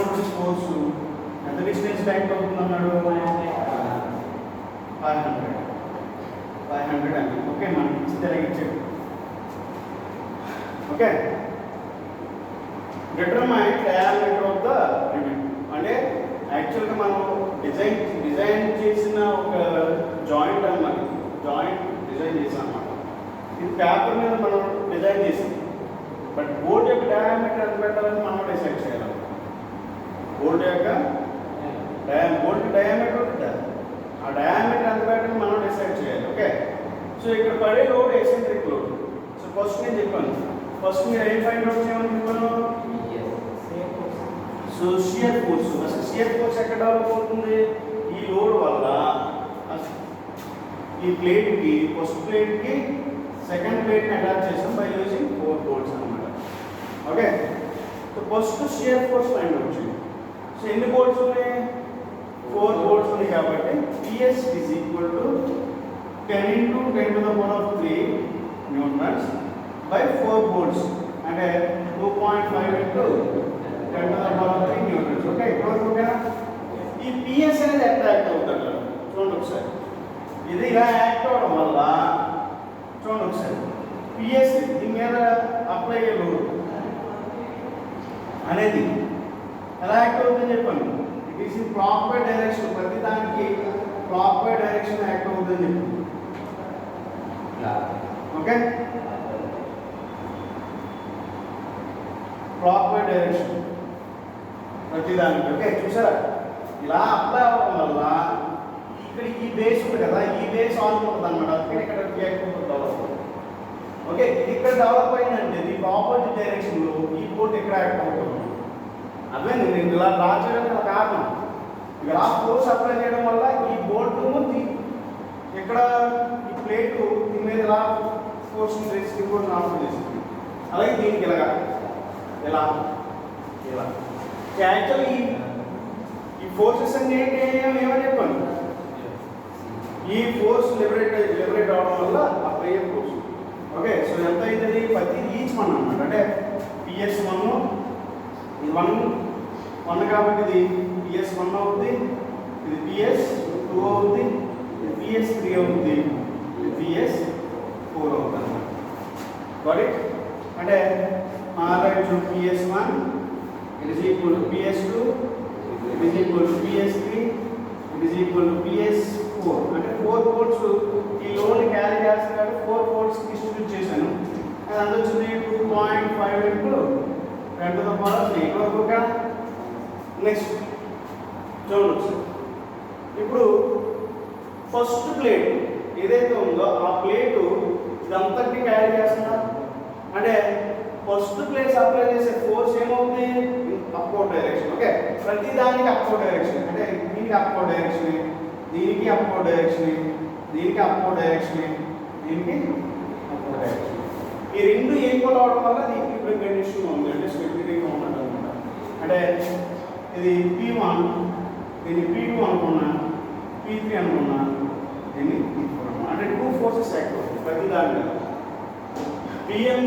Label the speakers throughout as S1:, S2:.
S1: ఉన్నటువంటి ఫోర్సు ఎంత distance act అవుతుంది అన్నాడు? 500 అని. ఓకే, మనకి ఇచ్చి ఇచ్చాడు. Okay, determine diameter of the ribbon. అంటే యాక్చువల్గా మనం డిజైన్ చేసిన ఒక జాయింట్ అన్నమాట. జాయింట్ డిజైన్ చేసాం అన్నమాట. ఇది పేపర్ మీద మనం డిజైన్ చేసాం. బట్ బోర్డు యొక్క డయామీటర్ ఎంత పెట్టాలని మనం డిసైడ్ చేయాలి. బోర్డు యొక్క బోర్డు డయామీటర్ ఉంటుంది, ఆ డయామీటర్ ఎంత పెట్టాలని మనం డిసైడ్ చేయాలి. ఓకే, సో ఇక్కడ పడే load eccentric load. So first నేను చెప్పాను, ఫస్ట్ మీరు ఏం ఫైండ్ అవుట్ చేయమని చెప్పాను? So shear force. అసలు షియర్ ఫోర్స్ ఎక్కడ డెవలప్ అవుతుంది? ఈ లోడ్ వల్ల ఈ ప్లేట్కి, ఫస్ట్ ప్లేట్కి సెకండ్ ప్లేట్ని అటాచ్ చేసాం బై యూజింగ్ 4 బోల్ట్స్ అనమాట. Okay, so first shear force find out చేయండి. సో ఎన్ని బోల్ట్స్ ఉన్నాయి? 4 బోల్ట్స్ ఉన్నాయి కాబట్టి PS is equal to 10 into 10 to the power of 3 newtons by 4 bolts. అంటే 2.5 into 10 to the power of 3 newtons. Okay, ఇప్పుడు ఓకేనా? ఈ PS అనేది ఎట్లా యాక్ట్ అవుతుంది చూడండి ఒకసారి. ఇది ఇలా యాక్ట్ అవ్వడం వల్ల చూడండి ఒకసారి, PS దీని మీద అప్లై అయ్యే లోడ్ అనేది ఎలా యాక్ట్ అవుతుందని చెప్పాను. It is in clockwise direction. ప్రతి దానికి క్లాక్ వై డైరెక్షన్ యాక్ట్ అవుతుందని చెప్పాను. ఓకే, క్లాక్ వై డైరెక్షన్ ప్రతి దానికి. ఓకే, చూసారా? ఇలా అప్లై అవ్వడం వల్ల ఇక్కడ ఈ బేస్ ఉంది కదా, ఈ బేస్ ఆన్ ఉంటుంది అనమాట. అందుకని ఇక్కడ రియాక్ట్ అవుతుంది. ఓకే, ఇది ఇక్కడ డెవలప్ అయిందంటే దీనికి ఆపోజిట్ డైరెక్షన్లో ఈ బోల్ట్ ఇక్కడ యాక్ట్ అవుతుంది. అదే నేను ఇలా డ్రా చేయడానికి కారణం, ఇలా ఫోర్స్ అప్లై చేయడం వల్ల ఈ బోల్ట్ ఇక్కడ ఈ ప్లేటు దీని మీద ఇలా ఫోర్స్ చేసి ఫోర్స్ ఆఫ్ చేసింది. అలాగే దీనికి ఇలాగా ఇలా ఇలా యాక్చువల్లీ ఈ ఫోర్సెస్ అన్ని ఏంటి ఏమని చెప్పాను? ఈ ఫోర్స్ లిబరేట్ అవడం వల్ల అప్లై అయ్యే ఫోర్స్. ఓకే, సో ఎంత అయింది? ప్రతి ఈచ్ వన్ అన్నమాట. అంటే PS1 ఇది 1 కాబట్టి ఇది PS1 అవుతుంది, ఇది PS2 అవుతుంది, ఇది PS3 అవుతుంది, ఇది PS4 అవుతుంది. Got it? అంటే PS1 it is equal to PS2, it is equal to PS3, it is equal to PS4. అంటే 4 బోల్ట్స్ ఈ లోడ్ క్యారీ చేస్తున్నాడు. 4 బోల్ట్స్ డిస్ట్రిబ్యూట్ చేశాను. అది అంత వచ్చింది 2.5 into 10 to the power of 3. Okay, next చూడండి. ఇప్పుడు ఫస్ట్ ప్లేట్ ఏదైతే ఉందో ఆ ప్లేటు ఇదంతటి క్యారీ చేస్తున్నారు. అంటే ఫస్ట్ ప్లేస్ అప్లై చేసే ఫోర్స్ ఏమవుతుంది? Upward direction. ఓకే, ప్రతి దానికి అప్వర్డ్ డైరెక్షన్. అంటే దీనికి అప్వర్డ్ డైరెక్షన్, దీనికి అప్వర్డ్ డైరెక్షన్, దీనికి అప్వర్డ్ డైరెక్షన్, దీనికి అప్వర్డ్ డైరెక్షన్. ఈ రెండు ఈక్వల్ అవడం వల్ల దీనికి ఇప్పుడు కండిషన్ ఉంది. అంటే స్పెసిఫిక్గా ఉన్నట్టు అనమాట. అంటే ఇది P1, దీన్ని P2 అనుకున్నా, P3 అనుకున్నా, దీన్ని P4 అనుకున్నా. అంటే 2 ఫోర్సెస్ యాక్ట్ అవుతుంది ప్రతి దాని మీద. P1,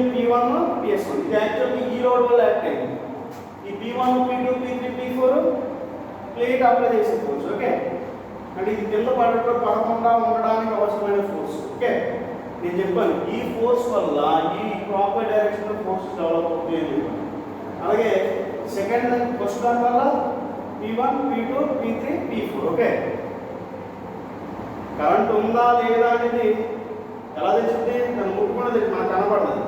S1: PS1 ఇది యాక్చువల్లీ ఈ లోడ్ వల్ల యాక్ట్ అయింది. ఈ P1, P2, P3, P4 plate apply చేసే ఫోర్స్. ఓకే, అంటే ఇది కింద పడకుండా ఉండడానికి అవసరమైన ఫోర్స్. ఓకే, నేను చెప్పాను ఈ ఫోర్స్ వల్ల ఈ ప్రాపర్ డైరెక్షన్లో ఫోర్స్ డెవలప్ అవుతుంది అని చెప్పాను. అలాగే సెకండ్ ఫస్ట్ దాని వల్ల P1, P2, P3, P4. Okay, current ఉందా లేదా అనేది ఎలా తెలిసింది? దాన్ని ముట్టుకున్నది మనకు కనపడదు.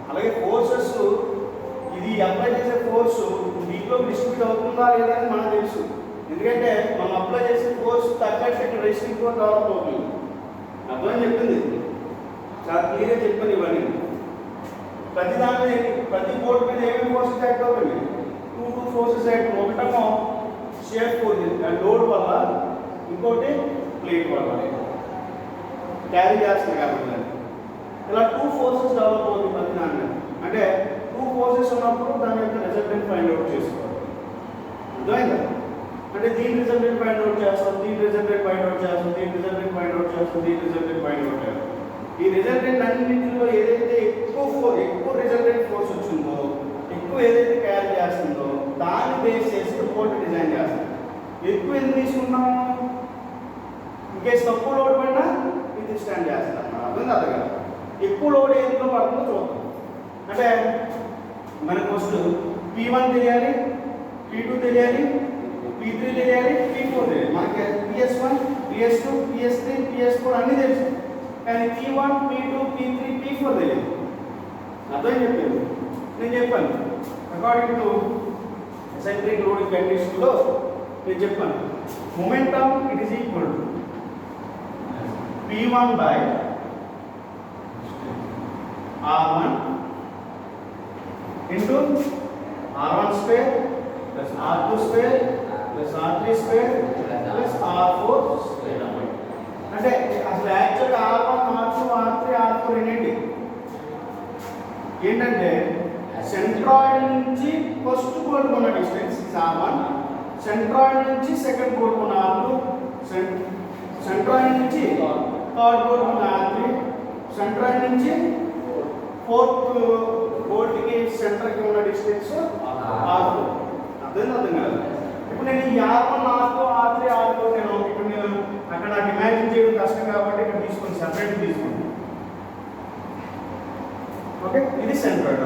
S1: అలాగే ఫోర్సెస్ ఇది అప్లై చేసే ఫోర్సు దీంట్లో డిస్ట్రిబ్యూట్ అవుతుందా లేదా అని మనకు తెలుసు. ఎందుకంటే మనం అప్లై చేసే ఫోర్స్ తగ్గట్టు ఇక్కడ రెసిస్టింగ్ ఫోర్స్ డెవలప్ అవుతుంది. అర్థమని చెప్పింది, చాలా క్లియర్గా చెప్పాను. ఇవన్నీ ప్రతి దాని మీద ప్రతి బోర్డు మీద ఏమేమి ఫోర్సెస్ యాక్ట్ అవుతుంది? 2 ఫోర్సెస్ యాక్ట్. ఒకటేమో షియర్ ఫోర్స్ లోడ్ వల్ల, ఇంకోటి ప్లేట్ వల్ల క్యారీ చేస్తుంది కాబట్టి ఇలా 2 ఫోర్సెస్ డెవలప్ అవుతుంది ప్రతి దాని మీద. అంటే 2 ఫోర్సెస్ ఉన్నప్పుడు దాని యొక్క రిజల్టెంట్ ఫైండ్ అవుట్ చేసుకోవాలి. అర్థమైందా? అంటే దీని రిజల్టెంట్ ఫైండ్ అవుట్ చేస్తాం, దీని రిజల్టెంట్ ఫైండ్ అవుట్ చేస్తాం, దీని రిజల్టెంట్ ఫైండ్ అవుట్ చేస్తాం, దీని రిజల్టెంట్ ఫైండ్ అవుట్ చేస్తాం. ఈ రిజల్టెంట్ అన్నింటిలో ఏదైతే ఎక్కువ రిజల్టెంట్ ఫోర్స్ వచ్చిందో, ఎక్కువ ఏదైతే క్యారీ చేస్తుందో దాన్ని బేస్ చేసి డిజైన్ చేస్తాం. ఎక్కువ ఎందుకు తీసుకుంటాము? ఇంకేసి తక్కువ లోడ్ పడినా ఇది స్టాండ్ చేస్తాం అన్నమాట. అర్థం కాదు కదా. ఎక్కువ లోడ్ ఎందులో పడుతుందో చూద్దాం. అంటే మనకు ఫస్ట్ P1 తెలియాలి, P2 తెలియాలి, P3 తెలియాలి, P4 తెలియాలి. మనకి PS1, PS2, PS3, PS4 అన్నీ తెలుసు. కానీ P1, P2, P3, P4 తెలియదు. అర్థం చెప్పాను. నేను చెప్పాను అకార్డింగ్ టు ఎసెంట్రిక్ లోడింగ్ కండిషన్లో నేను చెప్పాను momentum it is equal to P1 by R1 into R1 square plus R2 square plus R3 square plus R4 square. అంటే అసలు యాక్చువల్గా R1, R2, R3, R4 ఏంటంటే సెంట్రాయిడ్ నుంచి ఫస్ట్ పోల్ ఉన్న distance R1, centroid నుంచి సెకండ్ పోల్ ఉన్న R2, centroid నుంచి third pole ఉన్న R3, సెంట్రాయిడ్ నుంచి ఫోర్త్ పోల్కి సెంటర్కి ఉన్న డిస్టెన్స్ R4. అర్థం కాదు. ఇప్పుడు నేను ఈ R1, R2, R3, R4 నేను అక్కడ నాకు ఇమాజిన్ చేయడం కష్టం కాబట్టి ఇక్కడ తీసుకొని సెపరేట్ తీసుకుంటాను. ఓకే, ఇది సెంట్రాయిడ్.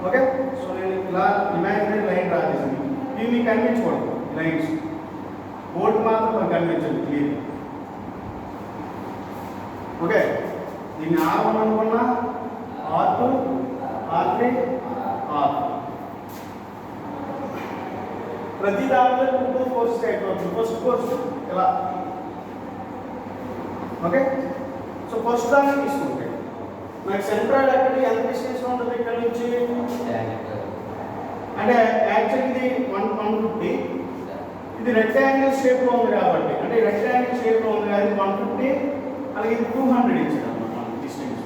S1: ఓకే, సో నేను ఇలా ఇమాజినరీ లైన్ డ్రా చేసాను. ఇవి మీకు కనిపించకూడదు లైన్స్, బోర్డు మాత్రం మనకు కనిపించండి క్లియర్. ఓకే, దీన్ని R1 అనుకున్నా, R2, R3, R4. ప్రతి దాంట్లో 2 ఫోర్సెస్ అయిపోతుంది. ఫస్ట్ ఫోర్స్ ఇలా. ఓకే, సో ఫస్ట్ దాన్ని తీసుకుంటే మనకి సెంట్రాయిడ్ ఎక్కడ ఎంత డిస్టెన్స్ ఉంటుంది ఇక్కడ నుంచి? అంటే యాక్చువల్లీ ఇది 150, ఇది రెక్టాంగిల్ షేప్లో ఉంది కాబట్టి, అంటే రెక్టాంగిల్ షేప్లో ఉంది కాబట్టి 150, అలాగే ఇది 200 ఇచ్చాడు అన్నమాట డిస్టెన్స్.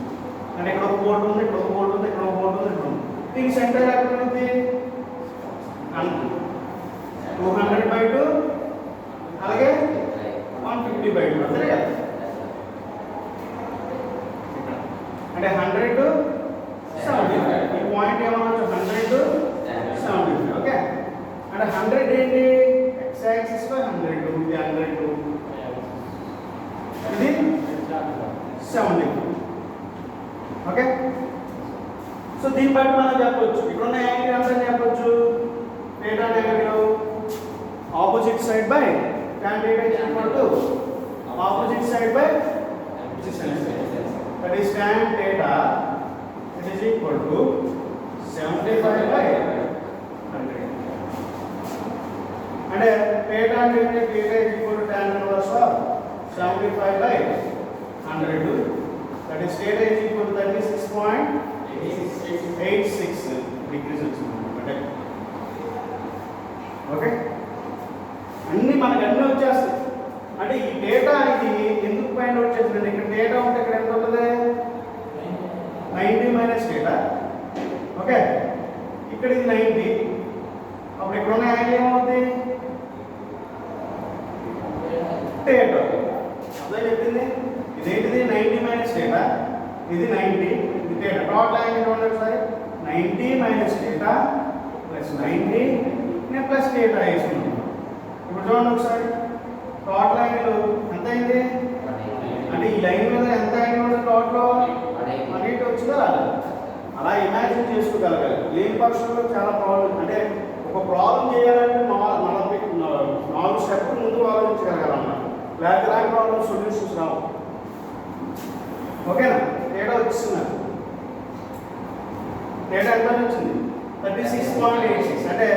S1: అంటే ఇక్కడ ఒక బోర్డు ఉంది, ఇక్కడ ఒక బోర్డు ఉంది, ఇక్కడ ఒక బోర్డు ఉంది, ఇక్కడ ఉంది. దీనికి సెంట్రాయిడ్ ఎక్కడ ఉంది? 200/2 అలాగే 150/2 అంతే కదా. అంటే 100 to 75. ఈ పాయింట్ ఏమన్నా 100 to 75. ఓకే, అంటే 100 ఏంటి? x యాక్సిస్ లో 100, ఇది 100, ఇది 70. ఓకే, సో దీన్ని బట్టి మనం చెప్పొచ్చు ఇక్కడ ఉన్న యాంగిల్ ఎంత అని చెప్పొచ్చు. θ angle opposite side by tan θ is equal to opposite side by adjacent side. That is tan theta, it is equal to 75/100. And theta అంటే theta is equal to tan inverse of 75/100. That is theta is equal to 36.86 degrees వచ్చింది. Okay, అన్ని మనకు అన్నీ వచ్చేస్తాయి. అంటే ఈ data ఇది ఎందుకు ఫైండ్ అవుట్ చేస్తుంది? ఇక్కడ డేటా ఉంటే ఇక్కడ ఎంత ఉంటుంది? 90 మైనస్ డేటా. ఓకే, ఇక్కడ ఇది 90, అప్పుడు ఇక్కడ ఉన్న యాంగిల్ ఏమవుతుంది? డేటా. అదే చెప్పింది. ఇదేంటిది? 90 మైనస్ డేటా, ఇది 90, ఇది డేటా. టోటల్ యాంగిల్ ఉండదు ఒకసారి. 90 మైనస్ డేటా ప్లస్ 90 నేను ప్లస్ డేటా వేసుకున్నాను. ఇప్పుడు చూడండి ఒకసారి, టోటల్ యాంగిల్ ఎంత అయింది? అంటే ఈ లైన్ మీద ఎంత యాంగిల్ ఉంటుంది టోటల్? 180 వచ్చిందా రాలేదు? అలా ఇమాజిన్ చేసుకోగలగాలి. లేని పక్షంలో చాలా ప్రాబ్లం. అంటే ఒక ప్రాబ్లం చేయాలంటే 4 స్టెప్లు ముందు ఆలోచించగలగాలన్నమాట. లేకపోతే ప్రాబ్లం సొల్యూషన్స్ రావు. ఓకేనా? డేటా వచ్చిస్తున్నారు. డేటా ఎంత వచ్చింది? 36.86. అంటే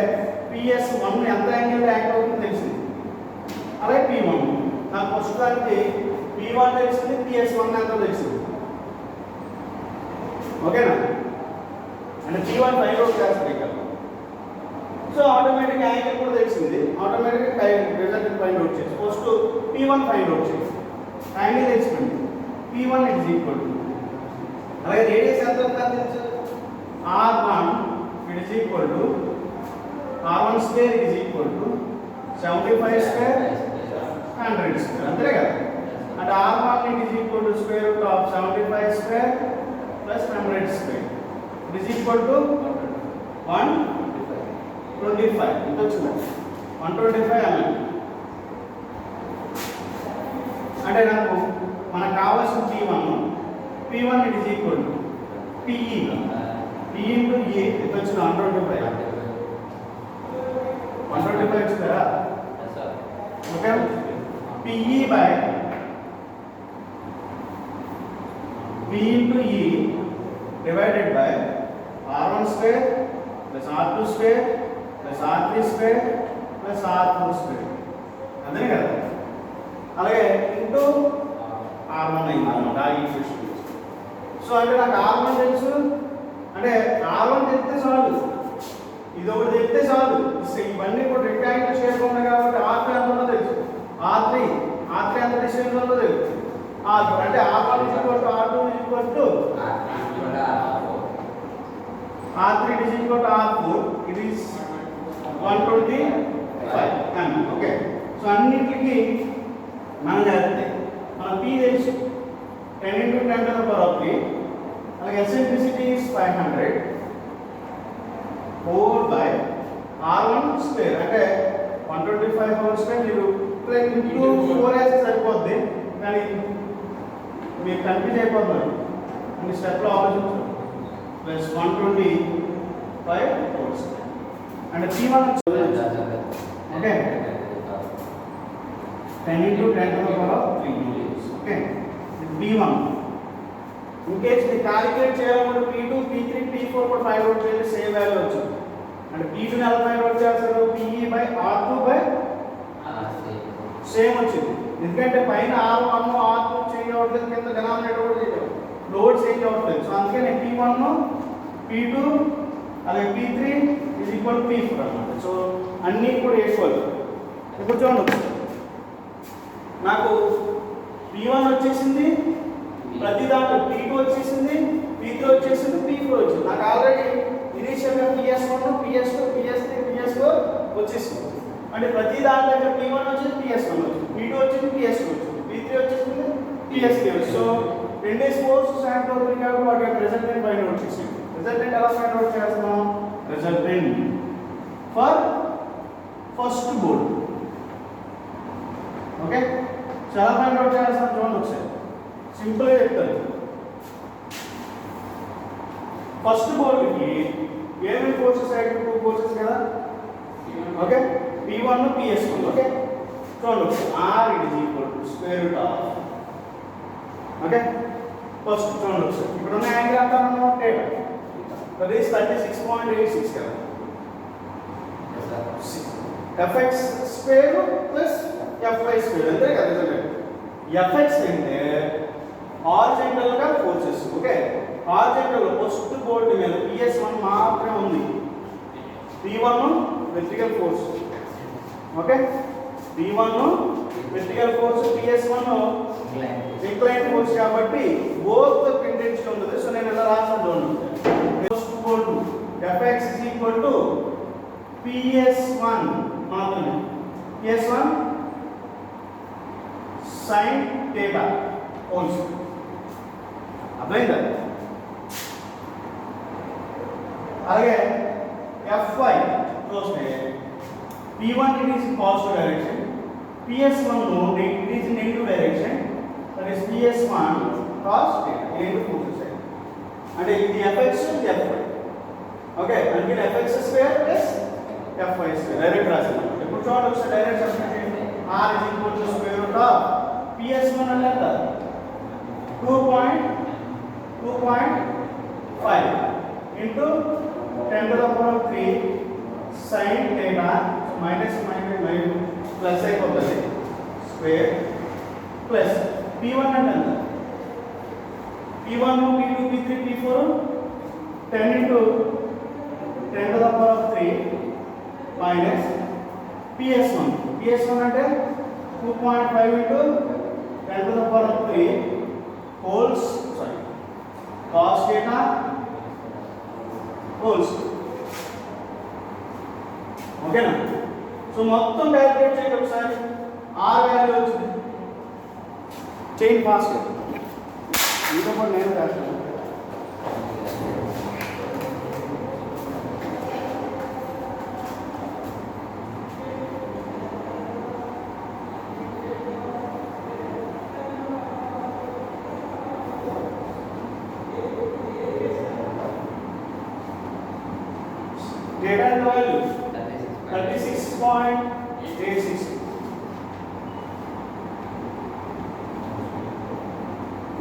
S1: PS1 ఎంత యాంగిల్ యాక్ట్ అవుతుందో తెలిసింది. అలాగే P1 నాకు ప్రస్తుతానికి P1 తెలిసింది, PS1 ఎంత తెలిసింది. ఓకేనా? అంటే P1 ఫైండ్ అవుట్ చేస్తుంది ఇక్కడ. సో ఆటోమేటిక్ యాంగిల్ కూడా తెలిసింది. ఆటోమేటిక్గా రిజల్ట్ ఫైండ్ అవుట్ చేసి ఫస్ట్ P1 ఫైండ్ అవుట్ చేసి యాంగిల్ తెలిసింది. P1 is equal to, అలాగే రేడియస్ ఎంత తెలుసు? R1 it is equal to R1 square is equal to 75 square 100 square. అంతే కదా. అంటే R1 it is equal to square root of 75 square plus 100 square. It is equal to 125. 25 ఎంత వచ్చింది 125 mm అంటే నాకు మనకు కావాల్సిన P1 it is equal to PE into E ఎంత వచ్చింది 125 వచ్చింది కదా okay PE by P into E divided by R1 square plus R2 square plus R3 square plus R4 square అంతే కదా అలాగే ఇంటూ R1 అయింది అన్నమాట ఆ ఈక్వేషన్ సో అంటే నాకు R1 తెలుసు అంటే R1 తెలిస్తే చాలు ఇది ఒకటి తెలిస్తే చాలు ఇవన్నీ కూడా రెక్టాంగిల్ షేప్ ఉన్నాయి కాబట్టి R3 ఎంత ఉందో తెలుసు R3 ఎంత డిస్టెన్స్ ఉందో తెలుసు R2 అంటే R1 R2 R3 is equal to R4 it is 125 mm okay so అన్నిటికి మనం చేస్తే మన P తెలుసు 10 into 10 to the power of 3 అలాగే eccentricity is 500 4 by R1 square అంటే 125 whole square మీరు ఇంటూ 4 వేస్తే సరిపోద్ది కానీ మీరు కన్ఫ్యూజ్ అయిపోతున్నారు మీ స్టెప్లో ఆలోచించండి plus 125 whole square and P1 okay 10 into 10 to the power of 3 okay B1 in case we calculate చేయాలంటే P2 P3 P4 కూడా ఫైండ్ అవుట్ చేయాలి సేమ్ వాల్యూ వచ్చింది అంటే P2 ని ఎలా ఫైండ్ అవుట్ చేస్తారు PE by R2 by same వచ్చింది ఎందుకంటే పైన R1 R2 చేంజ్ అవ్వట్లేదు కింద డినామినేటర్ కూడా చేంజ్ అవ్వట్లేదు లోడ్ చేంజ్ అవ్వట్లేదు సో అందుకే నేను P1 P2 అలాగే P3 is equal to P4 అన్నమాట సో అన్నీ కూడా ఈక్వల్ ఇప్పుడు చూడండి నాకు P1 వచ్చేసింది ప్రతి దాంట్లో P2 వచ్చేసింది P3 వచ్చేసింది P4 వచ్చింది నాకు ఆల్రెడీ ఇనిషియల్గా PS1 PS2 PS3 PS4 వచ్చేసింది అంటే ప్రతి దాంట్లో ఇక్కడ P1 వచ్చింది PS1 వచ్చింది P2 వచ్చింది PS2 వచ్చింది P3 వచ్చేసింది PS3 వచ్చింది సో రెండే స్కోర్స్ శాంట్ అవుతుంది కాబట్టి వాటి యొక్క రిజల్టెంట్ ఫైండ్ అవుట్ చేసింది రిజల్టెంట్ ఎలా ఫైండ్ అవుట్ చేస్తున్నాం resultant for first board okay చాలా ఫైండ్ అవుట్ చేస్తాం చూడండి ఒకసారి సింపుల్గా చెప్తాను ఫస్ట్ బోర్డుకి ఏమేమి కోర్సెస్ అయితే 2 కోర్సెస్ కదా ఓకే P1 PS1 ఓకే చూడండి R it is equal to square root of okay first చూడండి ఒకసారి ఇక్కడ ఉన్న యాంగిల్ ఎంత అన్నమాట that is 36.86 కదా fx square plus fy square అంతే కదా రిజల్ట్ fx అంటే హారిజాంటల్ గా forces okay horizontal first board మీద PS1 మాత్రమే ఉంది P1 vertical force okay P1 vertical force PS1 incline force కాబట్టి బోత్ ఇంటెన్షన్ ఉంటుంది సో నేను ఇలా రాస్తాను చూడండి first board fx is equal to PS1 మాత్రమే PS1 sin theta whole square అర్థమైందా అలాగే Fy చూస్తే P1 it is positive direction PS1 it is negative direction that is PS1 cos theta negative forces side అంటే ఇది Fx ఇది Fy okay అంటే Fx square plus Fy square direct రాసాను ఇప్పుడు చూడండి ఒకసారి direct substitute R is equal to square root of PS1 అంటే ఎంత 2.5 into 10 to the power of 3 sin theta minus plus అయిపోతుంది స్క్వేర్ ప్లస్ P1 అంటే ఎంత P1 P2 P3 P4 10 into 10 to the power of 3 minus PS1 అంటే 2.5 into 10 to the power of 3 wholes cos theta wholes ఓకేనా so మొత్తం calculate చేయండి ఒకసారి R value వచ్చింది చేయండి ఫాస్ట్ ఇంకా కూడా నేను రాస్తాను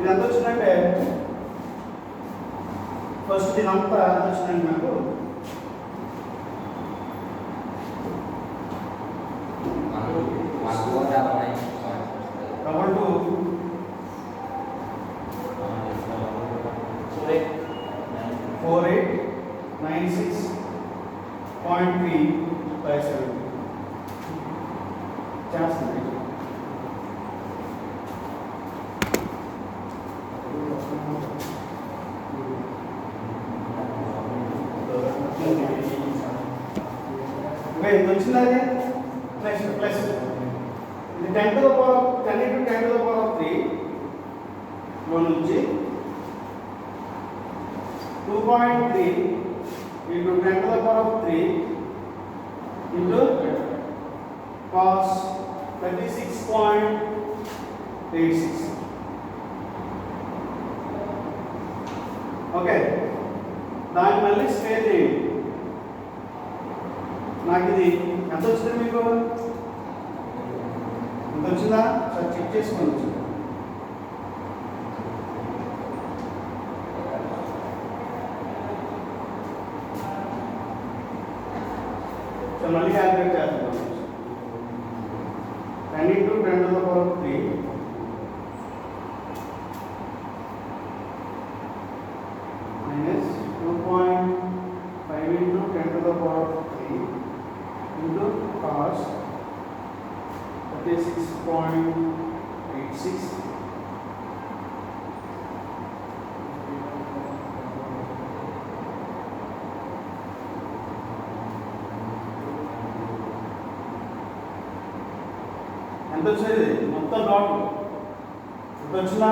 S1: ఇది ఎంత వచ్చిందంటే ఫస్ట్ దీని అంతా ఎంత వచ్చిందండి నాకు డబల్ 4896.357 చేస్తుంది. ఎంత వచ్చింది అది నెక్స్ట్ ప్లస్ ఇది 10 to the power of 10 into 10 to the power of 3 లో నుంచి 2.3 into 10 to the power of 3 into cos 36.86. Okay దాన్ని మళ్ళీ స్క్వేర్ చేయండి. నాకు ఇది ఎంత వచ్చింది మీకు ఎంత వచ్చిందా సార్ చెక్ చేసుకోండి. సో మళ్ళీ క్యాలిక్యులేట్ చేస్తున్నాం. 10 into 10 to the power of 3 minus 2.5 into 10 to the power of 3 into cos 36.86 ఎంత వచ్చేది మొత్తం డాట్ ఎంత వచ్చిందా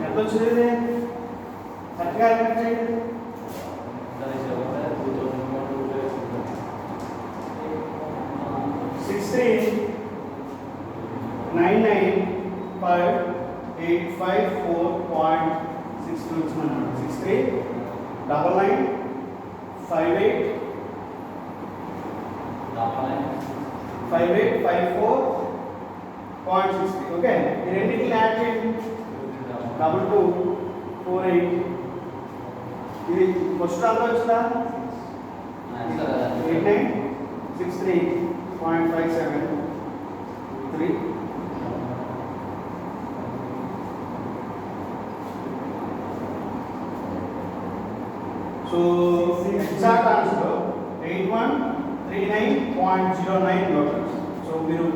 S1: ఎంత వచ్చింది కరెక్ట్గా కరెక్ట్ చేయండి. 63,995,854.62 వచ్చిందన్నమాట. 63,995,854.63. ఓకే ఈ రెండింటిని యాడ్ చేయండి. 2248 ఇది ఫస్ట్ అంతా వచ్చిందా 8963.573. So exact answer 8139.09 newtons. So మీరు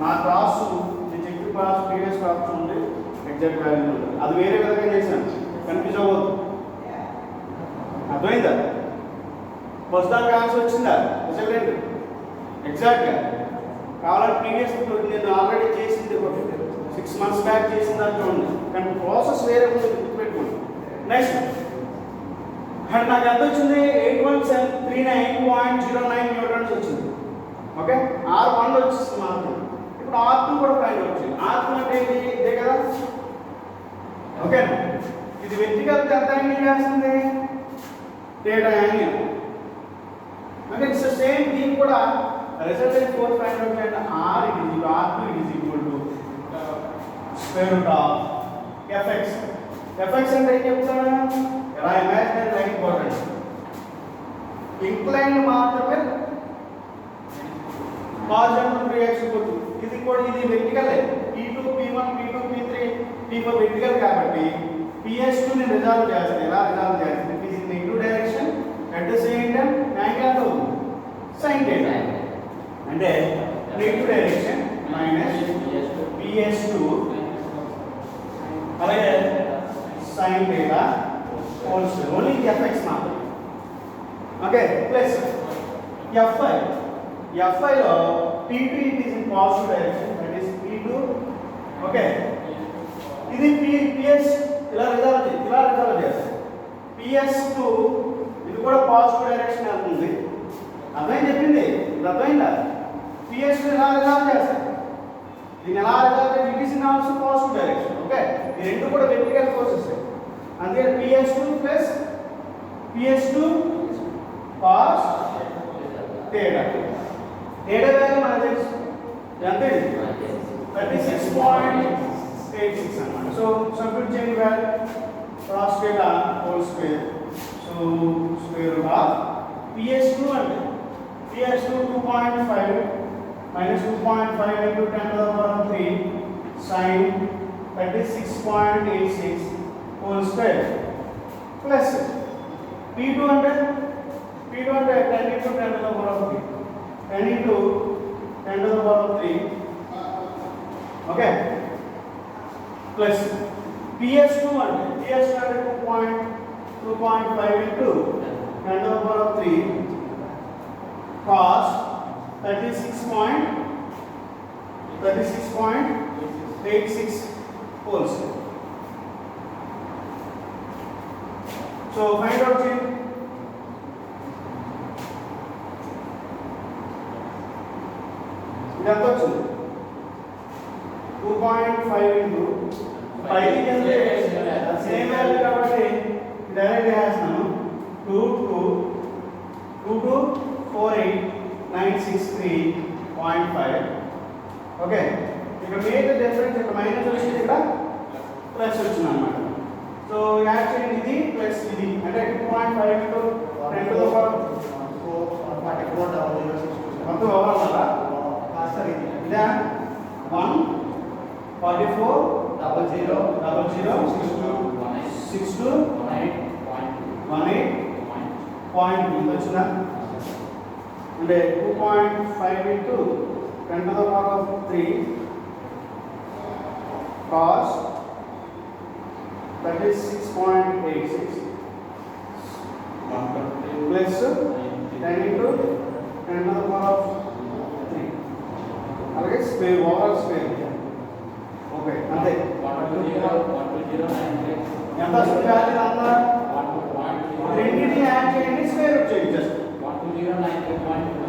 S1: నా క్లాస్ నేను చెప్పిన క్లాస్ ప్రీవియస్ క్లాస్ చూడండి, ఎగ్జాక్ట్ వాల్యూ ఉంటుంది. అది వేరే విధంగా చేశాను, కన్ఫ్యూజ్ అవ్వద్దు. అర్థమైందా? ఫస్ట్ దానికి ఆన్సర్ వచ్చిందా రిజల్ట్ ఎగ్జాక్ట్గా కావాలంటే ప్రీవియస్ నేను ఆల్రెడీ చేసింది 6 months బ్యాక్ చేసిన దాన్ని చూడండి, కానీ ప్రాసెస్ వేరే ఉంటుంది, గుర్తుపెట్టుకోండి. నెక్స్ట్ అండ్ నాకు ఎంత వచ్చింది 8139.09 న్యూటన్స్ వచ్చింది. ఓకే R1 వచ్చేస్తుంది మాత్రం. ఇప్పుడు R2 కూడా ఫైండ్ వచ్చింది. R2 అంటే ఏంటి ఇదే కదా. ఓకేనా ఇది వెర్టికల్ ఎంత యాంగిల్ చేస్తుంది θ యాంగిల్. ఓకే సో సేమ్ దీనికి కూడా రిజల్టెంట్ ఫోర్స్ ఫైండ్ అవుట్ చేయండి. R it is equal R2 it is equal to square root of fx. fx అంటే ఏం చెప్తాను ఇలా ఇమాజినరీ లైన్ ఇంపార్టెంట్. ఇంక్లైన్ మాత్రమే హారిజాంటల్ రియాక్షన్ కొట్టు. ఇది కూడా ఇది vertical. P2 P1 P2 P3 P4 vertical కాబట్టి PS2 ని రిజాల్వ్ చేస్తాను. ఎలా రిజాల్వ్ చేస్తాను? It is in negative direction at the same time angle ఎంత అవుతుంది sin θ. అంటే నెగటివ్ డైరెక్షన్ మైనస్ PS2 అలాగే sin θ whole square only fx మాత్రం. ఓకే ప్లస్ Fy లో P2 it is in positive direction, that is P2 okay ఇది PS ఇలా resolve చేస్తాం PS2 ఇది కూడా పాజిటివ్ డైరెక్షన్ వెళ్తుంది అర్థమైంది చెప్పింది ఇది అర్థమైందా PS2 ఇలా రిజాల్వ్ చేస్తాం దీన్ని ఎలా రిజాల్వ్ చేయాలి it is in also positive direction okay ఈ రెండు కూడా వెర్టికల్ ఫోర్సెస్ అందుకే PS2 plus PS2 cos theta value మనకు తెలుసు ఎంత ఇది 36.86 అన్నమాట సో సబ్స్టిట్యూట్ చేయండి value cos theta whole square so square root of PS2 అంటే PS2 2.5 minus 2.5 into 10 to the power of 3 sin 36.86 whole square plus P2 అంటే 10 into 10 to the power of 3 10 into 10 to the power of 3 okay plus PS2 అంటే 2.5 into 10 to the power of 3 cos 36.86 whole square. So find out it. ఇదంతా వచ్చింది 2.5 into 5 అంటే same value కాబట్టి direct చేస్తున్నాను 2.963.5 okay ఇక్కడ major difference ఇక్కడ minus వచ్చింది ఇక్కడ ప్లస్ వచ్చింది అన్నమాట సో యాడ్ చేయండి ఇది ప్లస్ ఇది అంటే 2.5 into 10 to the power మొత్తం అవ్వాలన్నా ఇదా 14400006218 పాయింట్ వచ్చిందా అంటే 2.5 into 10 to the power of 3 cos 36.86 plus 10 into 10 to the power of 3 అలాగే స్క్వేర్ ఓవరాల్ స్క్వేర్ ఓకే అంతే 120 ఎంత స్క్వేర్ అంత రెండింటిని యాడ్ చేయండి స్క్వేర్ రూట్ చేయండి జస్ట్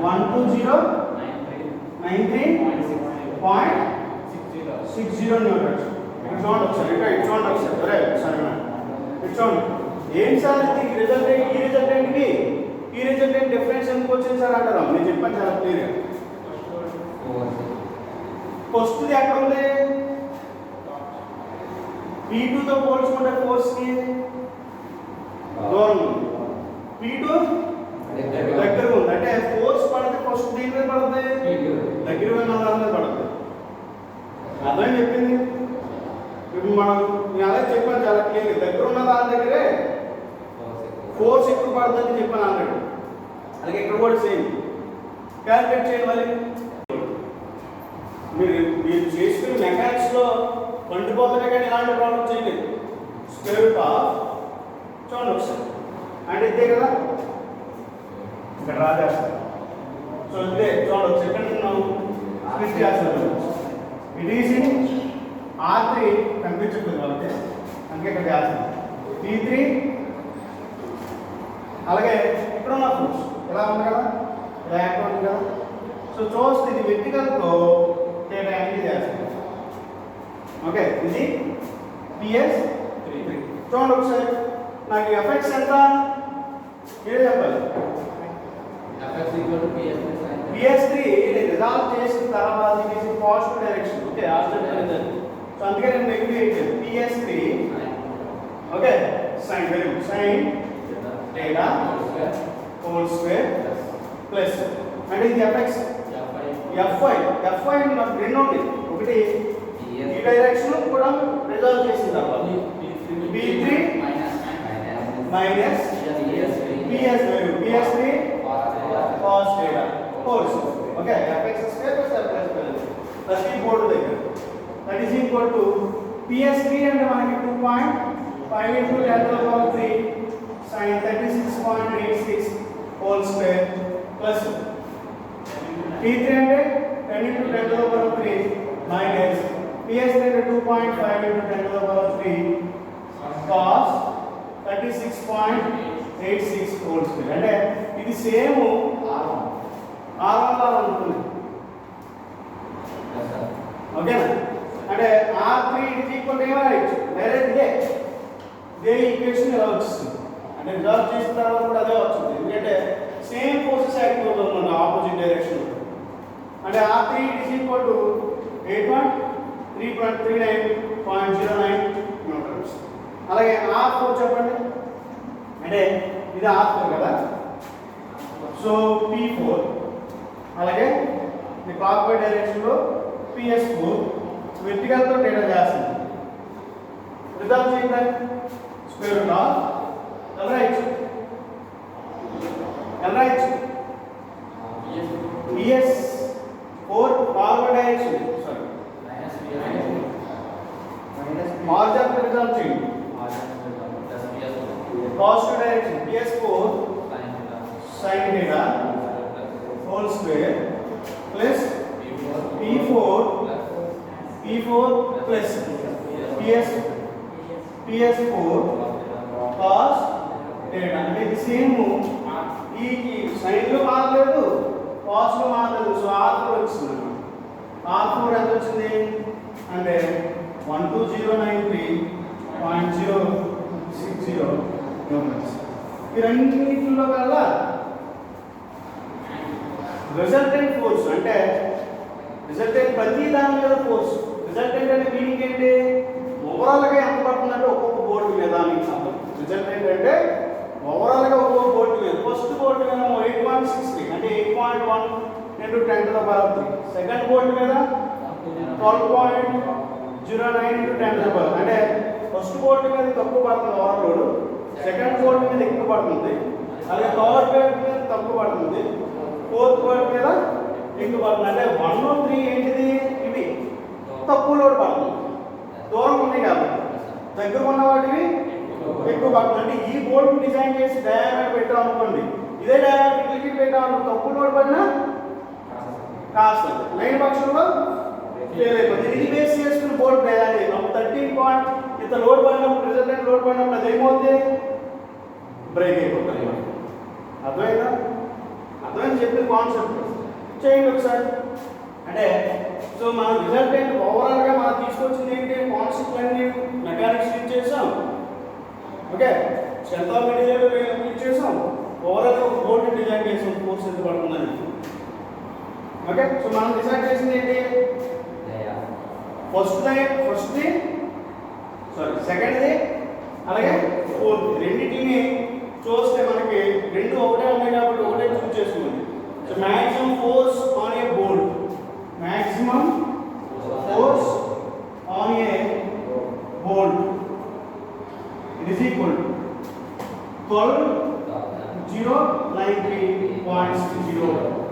S1: 12093.60 న్యూటన్స్ ఇక్కడ చూడండి ఒకసారి ఇక్కడ చూడండి ఒకసారి సరే సరే ఇక్కడ చూడండి ఏం సార్ ఇది ఈ రిజల్టెంట్ డిఫరెన్స్ ఎందుకు వచ్చింది సార్ అంటారా నేను చెప్పాను చాలా క్లియర్గా ఫస్ట్ది ఎక్కడ ఉంది P2 తో పోల్చుకుంటే ఫోర్స్కి దూరం ఉంది P2 దగ్గర ఉంది అంటే ఫోర్స్ పడితే ఫస్ట్ దీని మీద పడుతుంది దగ్గర ఉన్న దాని మీద పడుతుంది అర్థం చెప్పింది ఇప్పుడు మనం నేను అదే చెప్పాను చాలా క్లియర్గా దగ్గర ఉన్న దాని దగ్గరే ఫోర్స్ ఎక్కువ పడుతుందని చెప్పాను ఆల్రెడీ అలాగే ఇక్కడ కూడా సేమ్ క్యాల్కులేట్ చేయండి మరి మీరు చేసుకుని మెకానిక్స్లో పండిపోతుంటే కానీ ఇలాంటి ప్రాబ్లం చేయలేదు స్క్వేర్ రూట్ ఆఫ్ చూడండి ఒకసారి అంటే ఇదే కదా ఇక్కడ రాజేస్తారు సో ఇదే చూడండి ఒక సెకండ్ స్ప్లిట్ చేస్తాను ఇట్ ఈజ్ ఇన్ R3 కనిపించట్లేదు వాళ్ళకి అందుకే ఇక్కడ చేస్తాను P3 అలాగే ఇక్కడ ఉన్న ఫోర్స్ ఎలా ఉంది కదా ఇలా యాక్ట్ ఉంది కదా సో చూస్తే ఇది వెర్టికల్తో తేడా అనేది చేస్తాను ఓకే ఇది PS3 చూడండి ఒకసారి నాకు ఎఫెక్ట్స్ ఎంత మీరే చెప్పాలి PS3 రిజాల్వ్ చేసిన తర్వాత ఇది positive direction okay alternate result so అందుకే నేను నెగటివ్ చేయలేదు PS3 okay sine very good sine theta whole square plus అంటే ఇది fx Fy నాకు రెండు ఉంది ఒకటి ఈ డైరెక్షన్ కూడా రిజాల్వ్ చేసిన తర్వాత B3 minus PS3 cos theta whole square okay fx square plus fy square plus ఈ బోర్డు దగ్గర that is equal to PS3 అంటే మనకి 2.5 into 10 to the power 3 sin 36.86 whole square plus P3 అంటే 10 into 10 to the power 3 minus PS అంటే 2.5 into 10 to the power 3 cos 36.86 whole square. అంటే ఇది same R1 లా ఉంటుంది. ఓకేనా? అంటే R3 is equal to ఏమైనా డైరెక్ట్ ఇదే ఈక్వేషన్ ఇలా వచ్చింది. అంటే రిజాల్వ్ చేసిన తర్వాత కూడా అదే వచ్చింది. ఎందుకంటే సేమ్ ఫోర్సెస్ యాక్టివ్ అవుతుంది ఆపోజిట్ డైరెక్షన్. అంటే R3 is equal to 3.39.09 Newton's. అలాగే R4 చెప్పండి. అంటే ఇది R4 కదా. సో P4 అలాగే ఈ క్లాక్ వైజ్ డైరెక్షన్ లో PS4 వెర్టికల్ తో డేటా చేస్తుంది. రిజల్ట్ చేయండి. Square root of LRH PS4 forward direction sorry margin result చేయండి. Positive direction PS4 sin theta whole square plus P4 plus PS4 cos theta. అంటే ఇది same ఈ sign లో మారలేదు, కాస్ లో మారలేదు. సో R4 వచ్చింది. R4 ఎంత వచ్చింది అంటే 12093.060 న్యూటన్స్. ఈ రెండింటిలో కల్లా రిజల్టెంట్ ఫోర్స్ అంటే రిజల్టెంట్ ప్రతి దాని మీద ఫోర్స్. రిజల్టెంట్ అంటే మీనింగ్ ఏంటి? ఓవరాల్ గా ఎంత పడుతుందంటే ఒక్కొక్క బోర్డు మీద మీకు సంబంధం. రిజల్టెంట్ అంటే ఓవరాల్ గా ఒక్కొక్క బోర్డు మీద ఫస్ట్ బోర్డు మీద 8.63 అంటే 8.1 into 10 to the power 3. Second board మీద 12.09 into 10 to the power. అంటే ఫస్ట్ బోర్డు మీద తక్కువ పడుతుంది ఓవరాల్ లోడ్, సెకండ్ బోర్డు మీద ఎక్కువ పడుతుంది, అలాగే థర్డ్ బోర్డు మీద తక్కువ పడుతుంది, ఫోర్త్ బోర్డు మీద ఎక్కువ పడుతుంది. అంటే 1 3 ఏంటిది? ఇవి తక్కువ లోడ్ పడుతుంది. దూరం ఉన్నాయి కాబట్టి దగ్గర ఉన్న వాటివి ఎక్కువ పడుతుంది. అంటే ఈ బోర్డు డిజైన్ చేసి డయామీటర్ పెట్టాం అనుకోండి, ఇదే డయామీటర్ క్లిక్ పెట్టాం అనుకోండి, తక్కువ లోడ్ పడినా కాస్తుంది, లైన్ పక్షంలో ఫెయిల్ అయిపోతుంది. ఇది బేస్ చేసుకుని బోర్డు తయారు చేయాలి. 13 పాయింట్ ఇంత లోడ్ పడినప్పుడు రిజల్టెంట్ లోడ్ పడినప్పుడు అది ఏమవుతుంది? బ్రేక్ అయిపోతుంది. అర్థమైందా? అర్థమైంది చెప్పిన కాన్సెప్ట్ చేయండి ఒకసారి. అంటే సో మనం రిజల్టెంట్ ఓవరాల్ గా మనం తీసుకొచ్చింది ఏంటి? కాన్సెప్ట్ అన్ని మెకానిక్స్ యూజ్ చేసాం. Okay, strength of material use చేసాం. ఓవరాల్ గా ఒక బోర్డు డిజైన్ చేసాం, ఫోర్స్ ఎంత పడుతుందని. ఓకే, సో మనం డిసైడ్ చేసింది ఏంటి? సెకండ్ది అలాగే ఫోర్త్ రెండింటిని చూస్తే మనకి రెండు ఒకటే ఉన్నాయి కాబట్టి ఒకటే చూస్ చేసుకోండి. So maximum force on a board, maximum force on a board it is equal to 12,093.60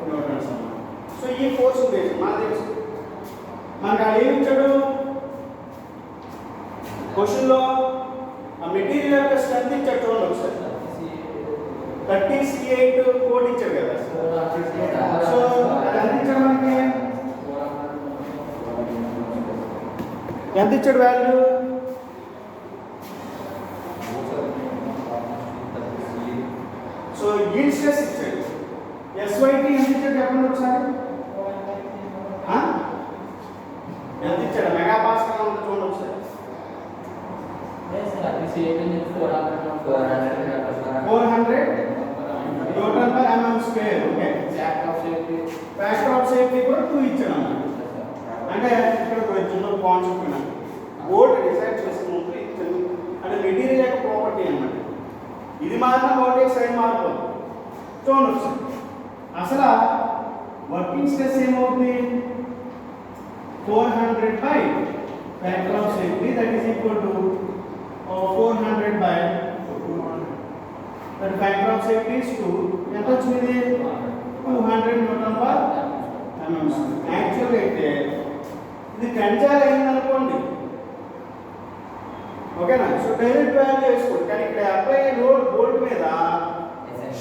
S1: newtons. So ఈ ఫోర్స్ బేస్ మనకు తెలుసు. మనకు అది ఏమి ఇచ్చాడు క్వశ్చన్లో? ఆ మెటీరియల్ యొక్క స్ట్రెంత్ ఇచ్చాడు. చూడండి ఒకసారి 30C8 కోడ్ ఇచ్చాడు కదా. సో అది అందించాడు మనకి ఎంత ఇచ్చాడు వాల్యూ? సో yield stress ఇచ్చాడు. SYT ఎంత ఇచ్చాడు చెప్పండి ఒకసారి. ఎంత ఇచ్చాడు? మెగా పాస్కల్ అంటే చూడండి ఒకసారి. 400 Newton per mm square. Okay, factor of safety కూడా 2 ఇచ్చాడు అన్నమాట. అంటే ఇక్కడ ఒక చిన్న కాన్సెప్ట్ ఉన్నది. బోర్డు డిసైడ్ చేసే ముందు అంటే మెటీరియల్ యొక్క ప్రాపర్టీ అన్నమాట. ఇది మాత్రం ఒకటే సైడ్ మార్పు. చూడండి ఒకసారి. అసలు వర్కింగ్ స్ట్రెస్ ఏమవుతుంది? 400 by factor of safety, that is equal to 400 by that factor of safety is 2. ఎంత వచ్చింది? 200 న్యూటన్ పర్ mm. యాక్చువల్గా అయితే ఇది కంజాల్ అయింది అనుకోండి, ఓకేనా? సో డైరెక్ట్ వాల్యూ వేసుకోండి. కానీ ఇక్కడ అప్లై లోడ్ బోల్ట్ మీద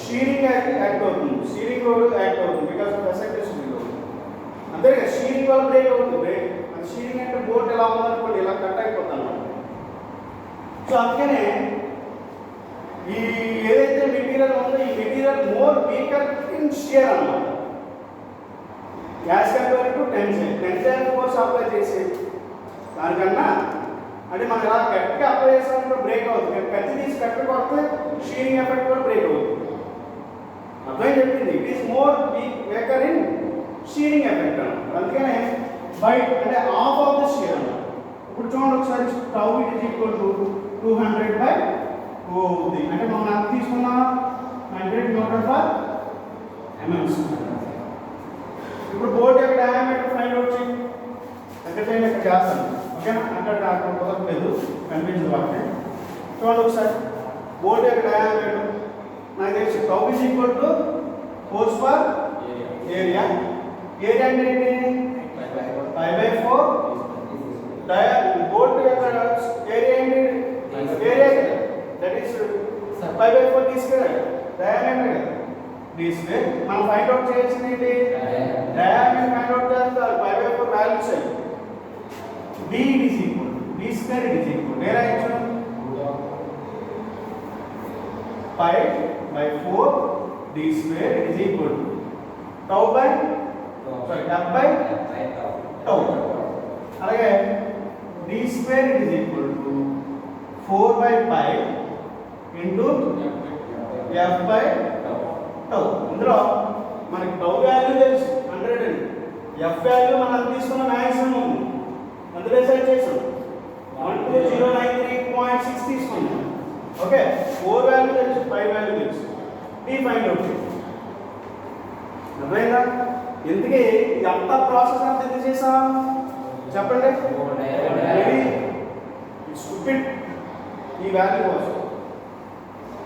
S1: షీరింగ్ యాక్ట్ అవుతుంది, షీరింగ్ లోడ్ యాక్ట్ అవుతుంది బికాస్ ఆఫ్ ఎసెక్టివ్ లోడ్. అంతే కదా, షీరింగ్ వల్ల బ్రేక్ అవుతుంది. షీరింగ్ అంటే బోర్డు ఎలా ఉందనుకోండి ఇలా కట్ అయిపోతుంది అన్నమాట. సో అందుకనే ఈ ఏదైతే మెటీరియల్ ఉందో ఈ material more weaker in shear అన్నమాట as compare to tensile force apply చేసే దానికన్నా అంటే మనం ఇలా గట్టిగా అప్లై చేసామంటే బ్రేక్ అవుతుంది. కత్తి తీసి కట్టు కొడితే షీరింగ్ ఎఫెక్ట్ కూడా బ్రేక్ అవుతుంది. అర్థం చెప్పింది it is more weaker in shearing effect అన్నమాట. అందుకనే బైట్ అంటే హాఫ్ ఆఫ్ ద షియర్ అన్నమాట. ఇప్పుడు చూడండి ఒకసారి tau it is equal to 200/2 అవుతుంది. అంటే మనం ఎంత తీసుకున్నాం 100 న్యూటన్ పర్ mm. ఇప్పుడు బోర్డు యొక్క డయామీటర్ ఫైండ్ అవుట్ చేయి. ఎక్కడైనా ఇక్కడ చేస్తాను ఓకేనా. అక్కడ కుదరలేదు కనిపించదు వాటిని. చూడండి ఒకసారి బోర్డు యొక్క డయామీటర్ నాకు తెలిసి tau is equal to force per area. Area అంటే ఏంటి 5/4. బోర్డు యొక్క ఏరియా ఏంటి ఏరియా దట్ ఈస్ 5/4 తీసుకురా డయామీటర్ కదా తీసుకుని మనం ఫైండ్ అవుట్ చేయాల్సింది ఏంటి డయామీటర్ ఫైండ్ అవుట్ చేస్తారు 5/4 వాల్యూస్ అయ్యి d is equal to d square is equal to ఎలా ఇచ్చాం 5/4 d square is equal to tau by f by tau. అలాగే d square is equal to 4/5 into f by tau. ఇందులో మనకి tau value తెలుసు 100 అండి. f value మనం తీసుకున్న maximum ఉంది అందులో సెట్ చేసాం 12093.6 తీసుకున్నాం. ఓకే 4 వాల్యూ తెలుసు 5 వాల్యూ తెలుసు d ఫైండ్ అవుట్ చేయండి. అర్థమైందా? ఎందుకే ఇదంతా ప్రాసెస్ అంతా ఎందుకు చేసాం చెప్పండి. స్టూపిడ్ ఈ వాల్యూ కోసం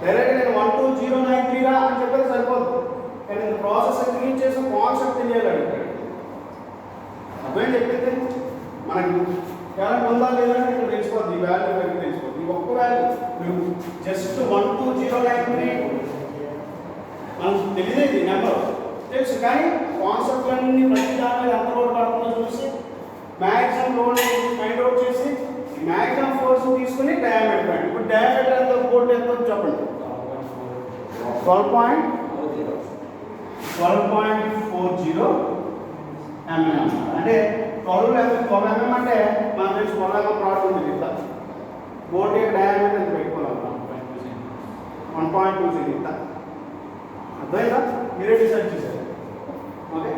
S1: డైరెక్ట్ నేను 12093 రా అని చెప్పేది సరిపోదు. కానీ இந்த ప్రాసెస్ ఎందుకు చేసాం కాన్సెప్ట్ తెలియాలి అడిగాడు. అర్థం చెప్పింది మనకి కరెంట్ ఉందా లేదా ఇక్కడ తెలిసిపోద్ది. ఈ వాల్యూ మనకి తెలిసిపోద్ది. ఈ ఒక్క వాల్యూ మీరు జస్ట్ 12093 మనకు తెలియదు నెంబర్ తెలుసు కానీ కాన్సెప్ట్లన్నీ ప్రతి దాని మీద ఎంత లోడ్ పడుతుందో చూసి మ్యాక్సిమం లోడ్ ఫైండ్ అవుట్ చేసి మ్యాక్సిమం ఫోర్స్ తీసుకుని డయామీటర్ పెట్టి ఇప్పుడు డయామీటర్ ఎంత బోర్డు ఎంత చెప్పండి 12.40 mm అంటే 12 mm అంటే మనం తెలిసి 12 mm ప్రోడక్ట్ ఉంది ఇంత బోర్డు యొక్క డయామీటర్ ఎంత పెట్టుకోవాలి 1.20 ఇంత. అర్థమైందా? మీరే డిసైడ్ చేశారు. ఓకే